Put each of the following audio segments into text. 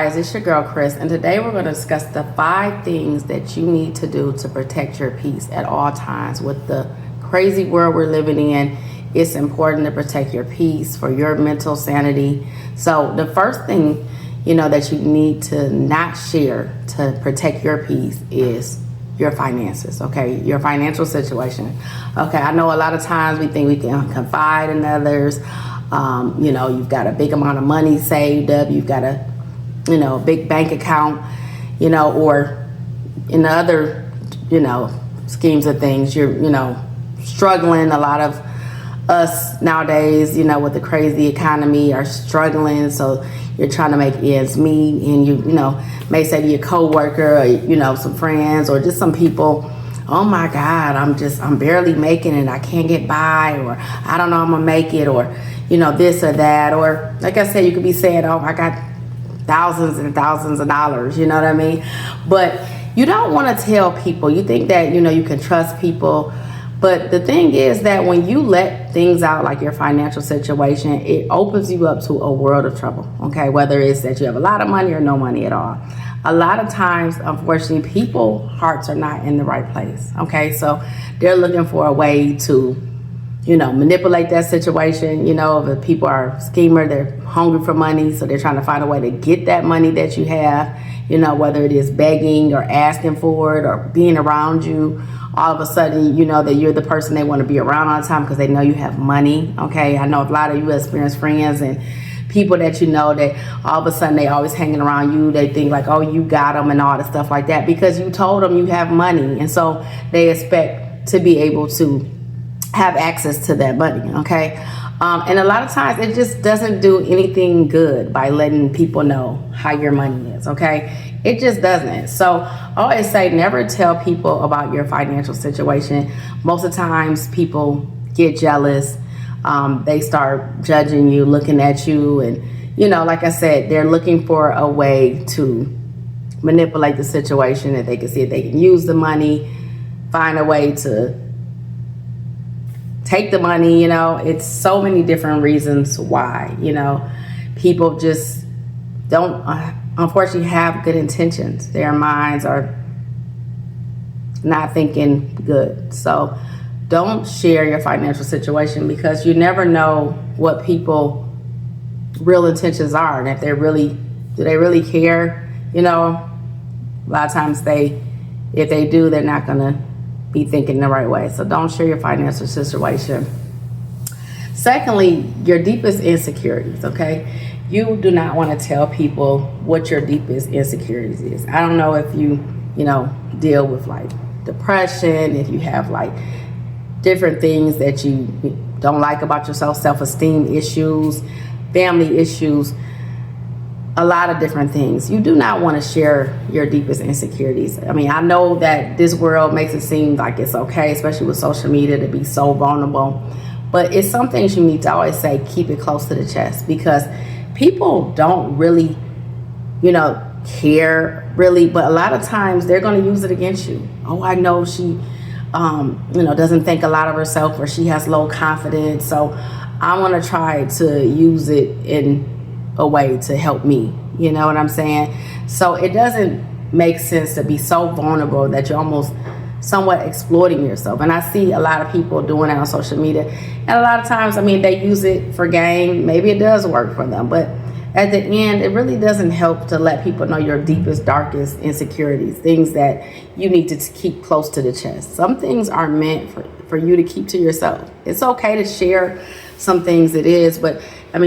Guys, it's your girl Chris, and today we're going to discuss the 5 things that you need to do to protect your peace at all times. With the crazy world we're living in, it's important to protect your peace for your mental sanity. So the first thing that you need to not share to protect your peace is your finances, okay? Your financial situation. Okay, I know a lot of times we think we can confide in others. You've got a big amount of money saved up, you've got a big bank account, or in the other, schemes of things, you're, struggling. A lot of us nowadays, with the crazy economy are struggling. So you're trying to make ends meet, and you may say to your coworker or, some friends or just some people, oh my God, I'm barely making it. I can't get by, or I don't know I'm gonna make it, or, this or that. Or like I said, you could be saying, oh, I got thousands and thousands of dollars, you know what I mean? But you don't want to tell people. You think that, you can trust people. But the thing is that when you let things out, like your financial situation, it opens you up to a world of trouble, okay? Whether it's that you have a lot of money or no money at all. A lot of times, unfortunately, people's hearts are not in the right place, okay? So they're looking for a way to manipulate that situation. If people are schemer, they're hungry for money, so they're trying to find a way to get that money that you have, whether it is begging or asking for it or being around you. All of a sudden, that you're the person they want to be around all the time because they know you have money, okay? I know a lot of you experienced friends and people that that all of a sudden they always hanging around you. They think like, oh, you got them and all the stuff like that because you told them you have money. And so they expect to be able to have access to that money, okay? And a lot of times it just doesn't do anything good by letting people know how your money is, okay? It just doesn't. So I always say never tell people about your financial situation. Most of the times people get jealous. They start judging you, looking at you, and like I said, they're looking for a way to manipulate the situation that they can see if they can use the money, find a way to take the money. It's so many different reasons why, people just don't unfortunately have good intentions. Their minds are not thinking good. So don't share your financial situation because you never know what people real intentions are. And if do they really care? A lot of times if they do, they're not gonna be thinking the right way. So don't share your financial situation. Secondly, your deepest insecurities, okay? You do not want to tell people what your deepest insecurities is. I don't know if you deal with like depression, if you have like different things that you don't like about yourself, self-esteem issues, family issues, a lot of different things. You do not want to share your deepest insecurities. I mean, I know that this world makes it seem like it's okay, especially with social media, to be so vulnerable. But it's some things you need to always say, keep it close to the chest, because people don't really, care really, but a lot of times they're going to use it against you. Oh, I know she, doesn't think a lot of herself, or she has low confidence. So I want to try to use it in a way to help me. You know what I'm saying? So it doesn't make sense to be so vulnerable that you're almost somewhat exploiting yourself. And I see a lot of people doing that on social media. And a lot of times, they use it for gain. Maybe it does work for them. But at the end, it really doesn't help to let people know your deepest, darkest insecurities, things that you need to keep close to the chest. Some things are meant for you to keep to yourself. It's okay to share some things, it is, but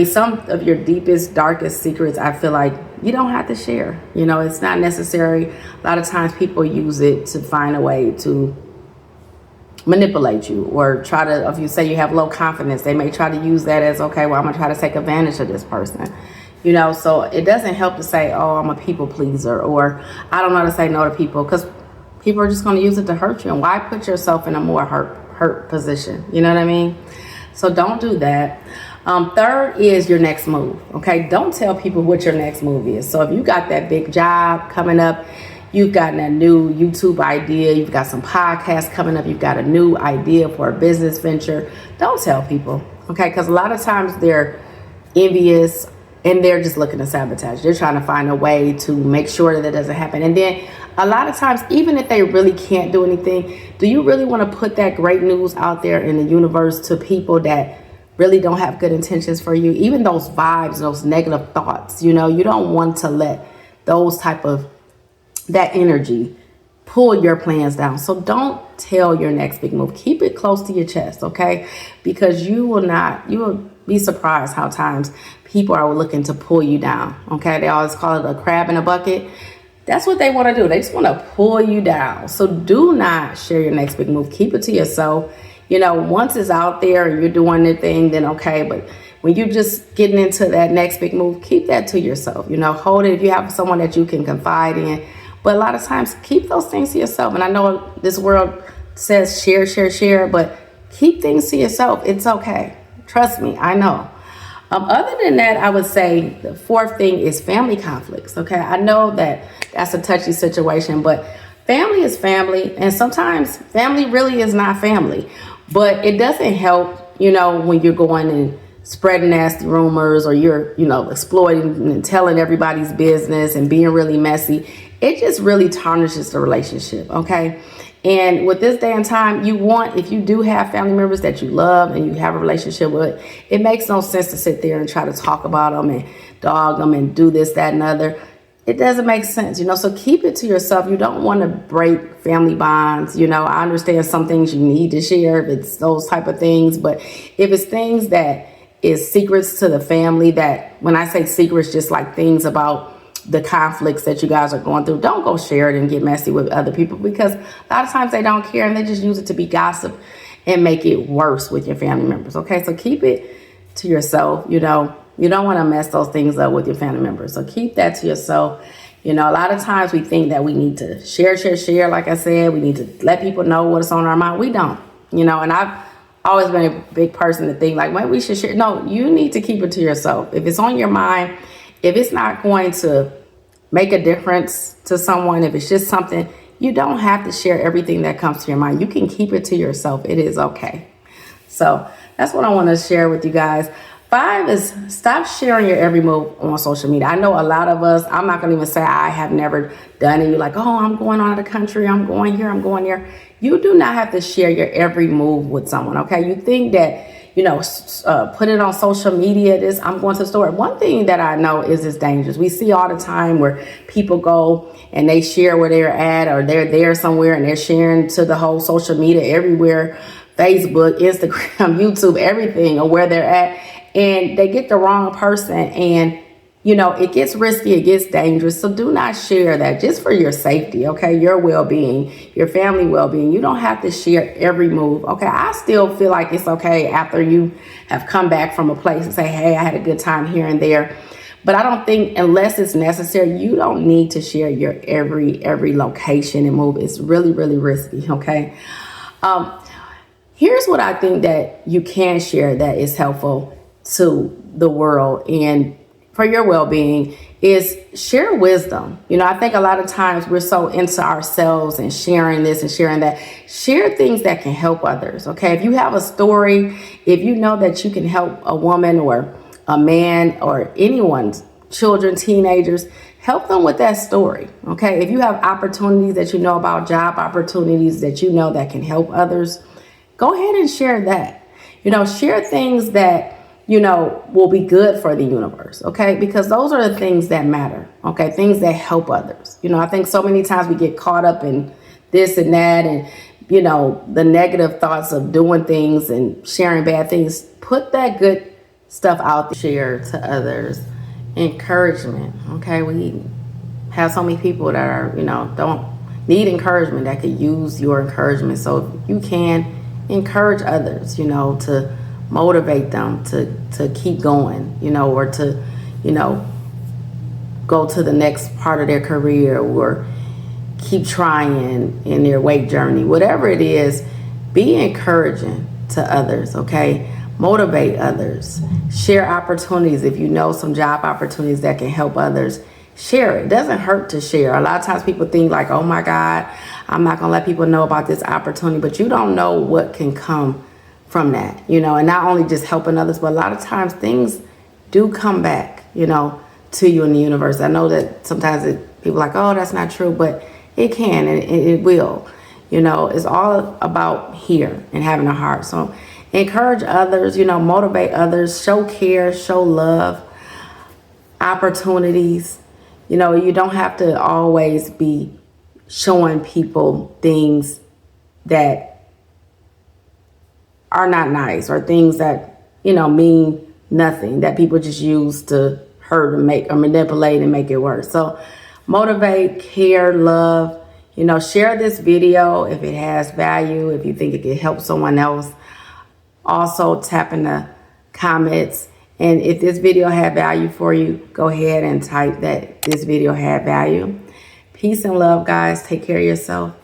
some of your deepest, darkest secrets, I feel like you don't have to share. It's not necessary. A lot of times people use it to find a way to manipulate you, or try to, if you say you have low confidence, they may try to use that as, okay, well, I'm gonna try to take advantage of this person. So it doesn't help to say, oh, I'm a people pleaser, or I don't know how to say no to people, because people are just going to use it to hurt you. And why put yourself in a more hurt position? You know what I mean? So don't do that. Third is your next move. Okay, don't tell people what your next move is. So if you got that big job coming up, you've gotten a new YouTube idea, you've got some podcasts coming up, you've got a new idea for a business venture, don't tell people. Okay, because a lot of times they're envious, and they're just looking to sabotage. They're trying to find a way to make sure that it doesn't happen. And then a lot of times, even if they really can't do anything, do you really want to put that great news out there in the universe to people that really don't have good intentions for you? Even those vibes, those negative thoughts, you don't want to let those type of, that energy pull your plans down. So don't tell your next big move. Keep it close to your chest, okay? Because you will be surprised how times people are looking to pull you down, okay? They always call it a crab in a bucket. That's what they want to do. They just want to pull you down. So do not share your next big move. Keep it to yourself. Once it's out there and you're doing the thing, then okay. But when you're just getting into that next big move, keep that to yourself. Hold it if you have someone that you can confide in. But a lot of times, keep those things to yourself. And I know this world says share, but keep things to yourself. It's okay. Trust me, I know. Other than that, I would say the fourth thing is family conflicts. Okay, I know that that's a touchy situation, but family is family, and sometimes family really is not family. But it doesn't help, when you're going and spreading nasty rumors, or you're, exploiting and telling everybody's business and being really messy. It just really tarnishes the relationship. Okay. And with this day and time, if you do have family members that you love and you have a relationship with, it makes no sense to sit there and try to talk about them and dog them and do this, that, and other. It doesn't make sense, so keep it to yourself. You don't want to break family bonds. I understand some things you need to share if it's those type of things, but if it's things that is secrets to the family, that when I say secrets, just like things about the conflicts that you guys are going through, don't go share it and get messy with other people, because a lot of times they don't care and they just use it to be gossip and make it worse with your family members. Okay, so keep it to yourself. You don't want to mess those things up with your family members, so keep that to yourself. A lot of times we think that we need to share. Like I said, we need to let people know what's on our mind. We don't, and I've always been a big person to think like, well, we should share. No, you need to keep it to yourself. If it's on your mind, if it's not going to make a difference to someone, if it's just something, you don't have to share everything that comes to your mind. You can keep it to yourself. It is okay. So that's what I want to share with you guys. 5 is stop sharing your every move on social media. I know a lot of us, I'm not going to even say I have never done it. You're like, oh, I'm going out of the country. I'm going here. I'm going there. You do not have to share your every move with someone. Okay. You think that, put it on social media. I'm going to the store. One thing that I know is it's dangerous. We see all the time where people go and they share where they're at, or they're there somewhere and they're sharing to the whole social media everywhere, Facebook, Instagram, YouTube, everything, or where they're at. And they get the wrong person, and it gets risky, it gets dangerous. So do not share that, just for your safety, okay? Your well-being, your family well-being. You don't have to share every move, okay? I still feel like it's okay after you have come back from a place and say, hey, I had a good time here and there. But I don't think, unless it's necessary, you don't need to share your every location and move. It's really, really risky, okay? Here's what I think that you can share that is helpful to the world and for your well-being is share wisdom. I think a lot of times we're so into ourselves and sharing this and sharing that. Share things that can help others. Okay. If you have a story, if you know that you can help a woman or a man or anyone's children, teenagers, help them with that story. Okay. If you have opportunities that about, job opportunities that that can help others, go ahead and share that. Share things that will be good for the universe, okay? Because those are the things that matter, okay? Things that help others. I think so many times we get caught up in this and that and, the negative thoughts of doing things and sharing bad things. Put that good stuff out there. Share to others. Encouragement, okay? We have so many people that are, don't need encouragement, that could use your encouragement. So you can encourage others, to motivate them to keep going, or to, go to the next part of their career, or keep trying in their weight journey. Whatever it is, be encouraging to others, okay? Motivate others. Share opportunities. If you know some job opportunities that can help others, share it. It doesn't hurt to share. A lot of times people think like, oh my God, I'm not going to let people know about this opportunity, but you don't know what can come from that, and not only just helping others, but a lot of times things do come back. you know, to you in the universe. I know that sometimes people are like, oh, that's not true, but it can and it will. You know, it's all about here and having a heart. So encourage others, you know, motivate others, show care, show love, opportunities. You know, you don't have to always be showing people things that are not nice or things that, you know, mean nothing, that people just use to hurt or make or manipulate and make it worse. So motivate, care, love. You know, share this video if it has value, if you think it could help someone else. Also tap in the comments. And if this video had value for you, go ahead and type that this video had value. Peace and love, guys. Take care of yourself.